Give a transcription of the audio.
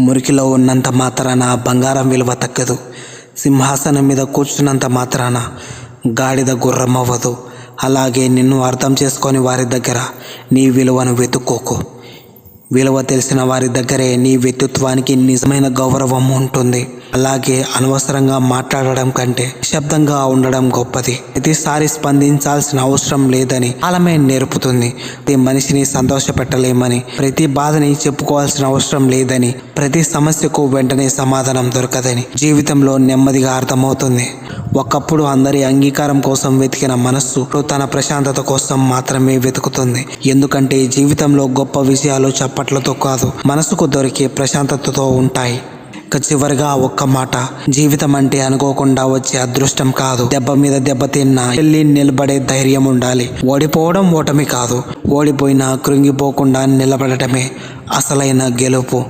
మురికిలో ఉన్నంత మాత్రాన బంగారం విలువ తగ్గదు. సింహాసనం మీద కూర్చున్నంత మాత్రాన గాడిద గుర్రం అవ్వదు. అలాగే నిన్ను అర్థం చేసుకొని వారి దగ్గర నీ విలువను వెతుక్కోకు. విలువ తెలిసిన వారి దగ్గరే నీ వ్యక్తిత్వానికి నిజమైన గౌరవం ఉంటుంది. అలాగే అనవసరంగా మాట్లాడడం కంటే నిశ్శబ్దంగా ఉండడం గొప్పది. ప్రతిసారి స్పందించాల్సిన అవసరం లేదని కాలమే నేర్పుతుంది. ప్రతి మనిషిని సంతోషపెట్టలేమని, ప్రతి బాధని చెప్పుకోవాల్సిన అవసరం లేదని, ప్రతి సమస్యకు వెంటనే సమాధానం దొరకదని జీవితంలో నెమ్మదిగా అర్థమవుతుంది. ఒకప్పుడు అందరి అంగీకారం కోసం వెతికిన మనస్సు తన ప్రశాంతత కోసం మాత్రమే వెతుకుతుంది. ఎందుకంటే జీవితంలో గొప్ప విజయాలు చప్పట్లతో కాదు, మనసుకు దొరికే ప్రశాంతతతో ఉంటాయి. చివరిగా ఒక్క మాట, జీవితం అంటే అనుకోకుండా వచ్చే అదృష్టం కాదు. దెబ్బ మీద దెబ్బ తిన్నా వెళ్ళి నిలబడే ధైర్యం ఉండాలి. ఓడిపోవడం ఓటమి కాదు, ఓడిపోయినా కృంగిపోకుండా నిలబడటమే అసలైన గెలుపు.